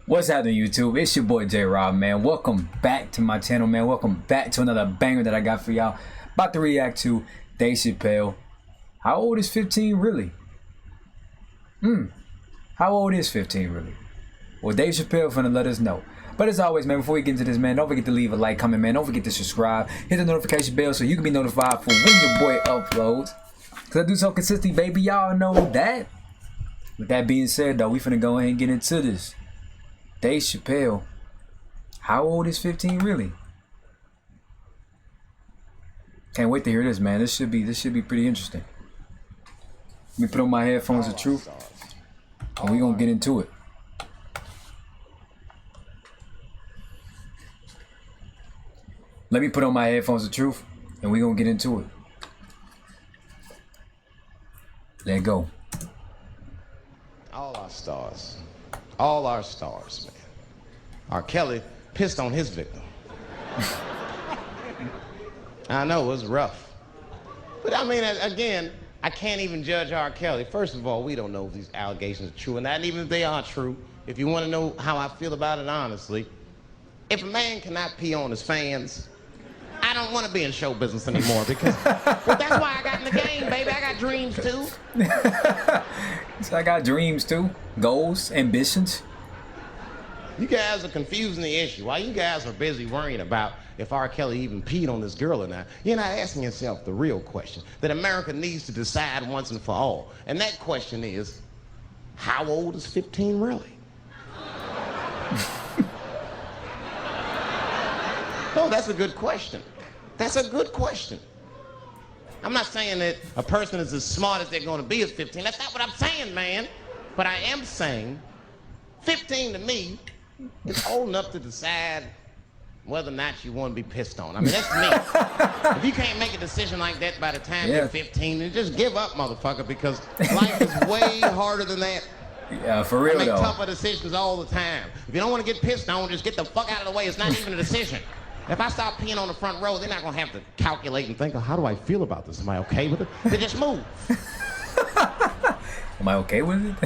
What's happening, YouTube? It's your boy J-Rob, man. Welcome back to my channel, man. Welcome back to another banger that I got for y'all. About to react to Dave Chappelle. How old is 15 really? How old is 15 really? Well, Dave Chappelle finna let us know. But as always, man, before we get into this, man, don't forget to leave a like, comment, man. Don't forget to subscribe. Hit the notification bell so you can be notified for when your boy uploads. Because I do so consistently, baby. Y'all know that. With that being said, though, we finna go ahead and get into this. Dave Chappelle. How old is 15 really? Can't wait to hear this, man. This should be pretty interesting. Let me put on my headphones of truth, and we gonna get into it. Let me put on my headphones of truth, and we gonna get into it. Let go. All our stars, man. R. Kelly pissed on his victim. I know, it was rough. But I mean, again, I can't even judge R. Kelly. First of all, we don't know if these allegations are true, and not even if they are true. If you want to know how I feel about it honestly, if a man cannot pee on his fans, I don't want to be in show business anymore because well, that's why I got in the game, baby. I got dreams too. So I got dreams too, goals, ambitions. You guys are confusing the issue. While you guys are busy worrying about if R. Kelly even peed on this girl or not, you're not asking yourself the real question that America needs to decide once and for all. And that question is, how old is 15 really? No, that's a good question. That's a good question. I'm not saying that a person is as smart as they're going to be at 15. That's not what I'm saying, man. But I am saying 15 to me is old enough to decide whether or not you want to be pissed on. I mean, that's me. If you can't make a decision like that by the time you're 15, then just give up, motherfucker, because life is way harder than that. Yeah, for real, I make though. tougher decisions all the time. If you don't want to get pissed on, just get the fuck out of the way. It's not even a decision. If I start peeing on the front row, they're not going to have to calculate and think, oh, how do I feel about this? Am I okay with it? They just move. Am I okay with it?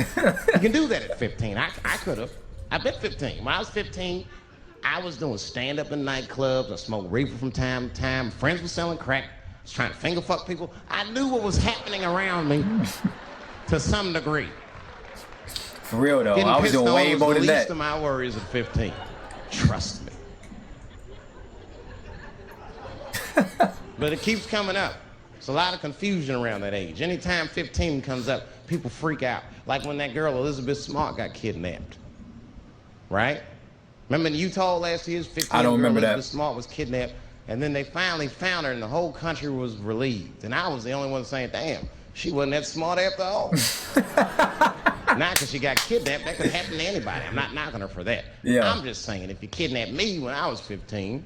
You can do that at 15. I could have. I've been 15. When I was 15, I was doing stand-up in nightclubs. I smoked reefer from time to time. Friends were selling crack. I was trying to finger fuck people. I knew what was happening around me to some degree. For real, though. Getting I was pissed doing way on more was than the least that. of my worries at 15. Trust me. But it keeps coming up. There's a lot of confusion around that age. Anytime 15 comes up, people freak out. Like when that girl, Elizabeth Smart, got kidnapped. Right? Remember in Utah last year, 15 I don't remember Elizabeth that. Smart was kidnapped, and then they finally found her, and the whole country was relieved. And I was the only one saying, damn, she wasn't that smart after all. Not because she got kidnapped. That could happen to anybody. I'm not knocking her for that. Yeah. I'm just saying, if you kidnapped me when I was 15,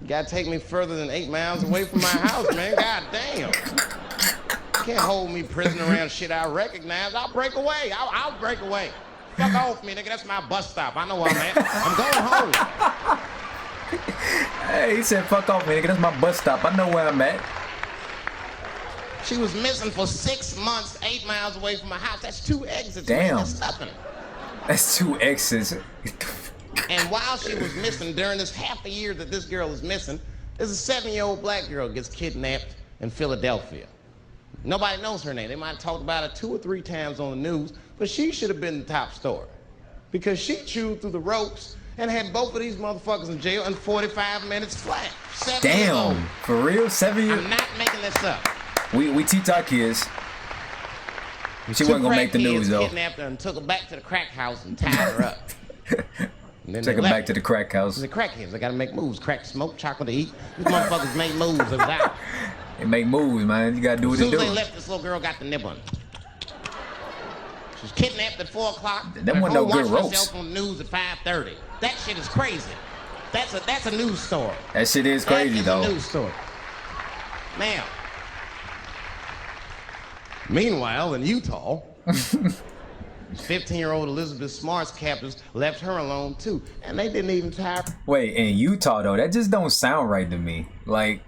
you gotta take me further than 8 miles away from my house, man. God damn. You can't hold me prisoner around shit I recognize. I'll break away. I'll break away. Fuck off me, nigga. That's my bus stop. I know where I'm at. I'm going home. Hey, he said, fuck off, man, nigga. That's my bus stop. I know where I'm at. She was missing for 6 months, 8 miles away from my house. That's 2 exits. Damn. Man. That's nothing. That's 2 exes. And while she was missing, during this half a year that this girl is missing, there's a 7-year-old black girl gets kidnapped in Philadelphia. Nobody knows her name. They might have talked about her 2 or 3 times on the news, but she should have been the top story because she chewed through the ropes and had both of these motherfuckers in jail in 45 minutes flat. 7 years old. Damn. For real? 7 years? I'm not making this up. We teach our kids. She wasn't gonna make the news, though. Kidnapped her and took her back to the crack house and tied her up. Take her back to the crack house. The crackheads, they gotta make moves. Crack, smoke, chocolate to eat. These motherfuckers make moves. It was out. They make moves, man. You gotta do what they do. As soon as they left, this little girl got the nib on. She was kidnapped at 4 o'clock. Them wasn't no good ropes. Herself on the news at 5:30. That shit is crazy. That's a news story. That shit is crazy, though. That's a news story. Now, meanwhile, in Utah, 15-year-old Elizabeth Smart's captors left her alone too, and they didn't even tie her. Wait, in Utah though, that just don't sound right to me. Like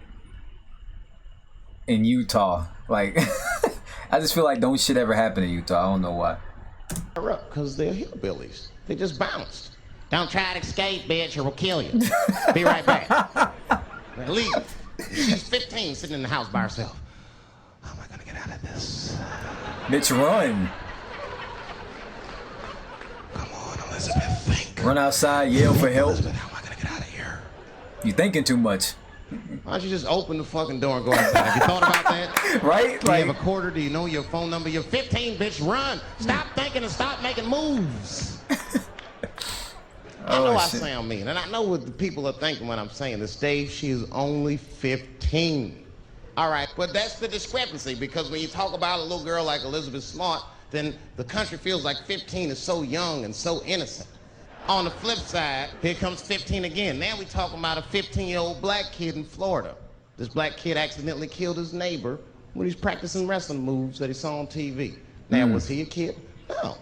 in Utah, like I just feel like don't shit ever happen in Utah. I don't know why. her up because they're hillbillies. They just bounced. Don't try to escape, bitch, or we'll kill you. Be right back. Now leave. She's 15, sitting in the house by herself. How am I gonna get out of this? Bitch, run. Come on, Elizabeth, think. Run outside, yell for help. Elizabeth, how am I gonna get out of here? You thinking too much. Why don't you just open the fucking door and go outside? Have you thought about that? Right? Do you have a quarter? Do you know your phone number? You're 15, bitch. Run. Stop thinking and stop making moves. I know I sound mean, and I know what the people are thinking when I'm saying this. Dave, she is only 15. All right, but that's the discrepancy, because when you talk about a little girl like Elizabeth Smart, then the country feels like 15 is so young and so innocent. On the flip side, here comes 15 again. Now we talking about a 15-year-old black kid in Florida. This black kid accidentally killed his neighbor when he's practicing wrestling moves that he saw on TV. Now, was he a kid? No.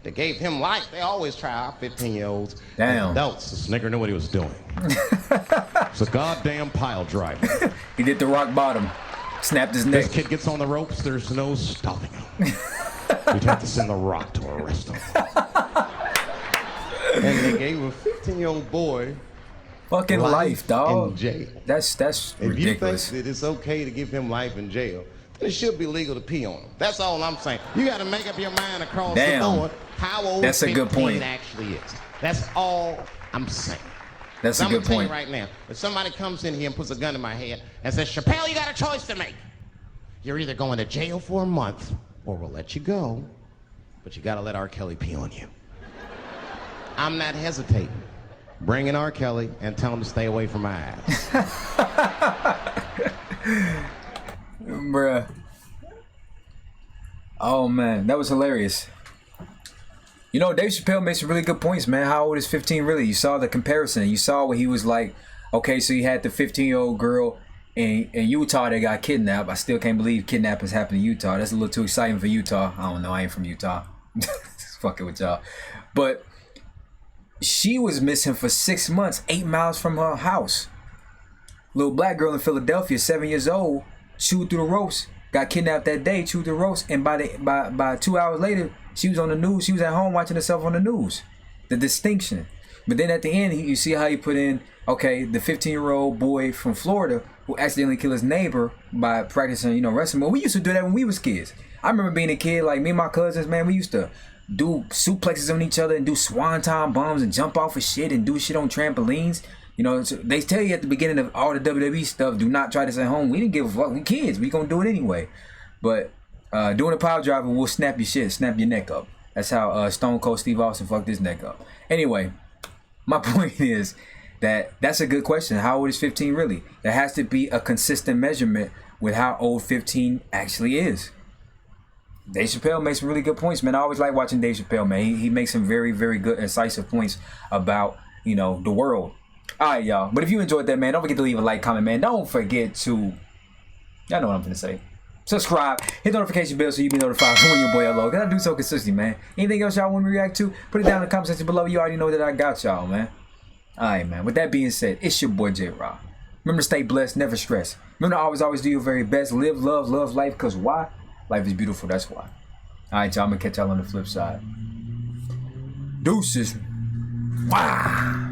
They gave him life. They always try our 15-year-olds. Damn. Adults. The Snicker knew what he was doing. It's a goddamn pile driver. He did the rock bottom. Snapped his neck. This kid gets on the ropes, there's no stopping him. We'd have to send the Rock to arrest him. And they gave a 15-year-old boy fucking life, dog. in jail. That's ridiculous. If you think that it's okay to give him life in jail, then it should be legal to pee on him. That's all I'm saying. You got to make up your mind across the board how old that's a good point. actually is. That's all I'm saying. That's so a good I'm gonna tell point. you right now, if somebody comes in here and puts a gun in my head and says, Chappelle, you got a choice to make. You're either going to jail for a month or we'll let you go, but you got to let R. Kelly pee on you. I'm not hesitating. Bring in R. Kelly and tell him to stay away from my ass. Bruh. Oh, man. That was hilarious. You know, Dave Chappelle makes some really good points, man. How old is 15 really? You saw the comparison. You saw what he was like. Okay, so you had the 15-year-old girl in Utah that got kidnapped. I still can't believe kidnappings happen in Utah. That's a little too exciting for Utah. I don't know. I ain't from Utah. Just fucking with y'all. But she was missing for 6 months, 8 miles from her house. Little black girl in Philadelphia, 7 years old, chewed through the ropes, got kidnapped that day, chewed through the ropes, and by 2 hours later, she was on the news. She was at home watching herself on the news. The distinction. But then at the end, you see how he put in, okay, the 15-year-old boy from Florida who accidentally killed his neighbor by practicing, wrestling. Well, we used to do that when we was kids. I remember being a kid, like me and my cousins, man, we used to do suplexes on each other and do swanton bombs and jump off of shit and do shit on trampolines. So they tell you at the beginning of all the WWE stuff, do not try this at home. We didn't give a fuck. We kids. We gonna do it anyway. But doing a pile driver will snap your shit, snap your neck up. That's how Stone Cold Steve Austin fucked his neck up. Anyway, my point is that's a good question. How old is 15 really? There has to be a consistent measurement with how old 15 actually is. Dave Chappelle makes some really good points, man. I always like watching Dave Chappelle, man. He makes some very, very good, incisive points about, the world. All right, y'all. But if you enjoyed that, man, don't forget to leave a like, comment, man. Don't forget to, y'all know what I'm going to say. Subscribe, hit the notification bell so you be notified when your boy upload. Cause I do so consistently, man. Anything else y'all want me to react to, put it down in the comment section below. You already know that I got y'all, man. All right, man. With that being said, it's your boy J-Rob. Remember to stay blessed, never stress. Remember to always do your very best. Live, love life. Because why? Life is beautiful, that's why. Alright, y'all, I'm gonna catch y'all on the flip side. Deuces. Wow.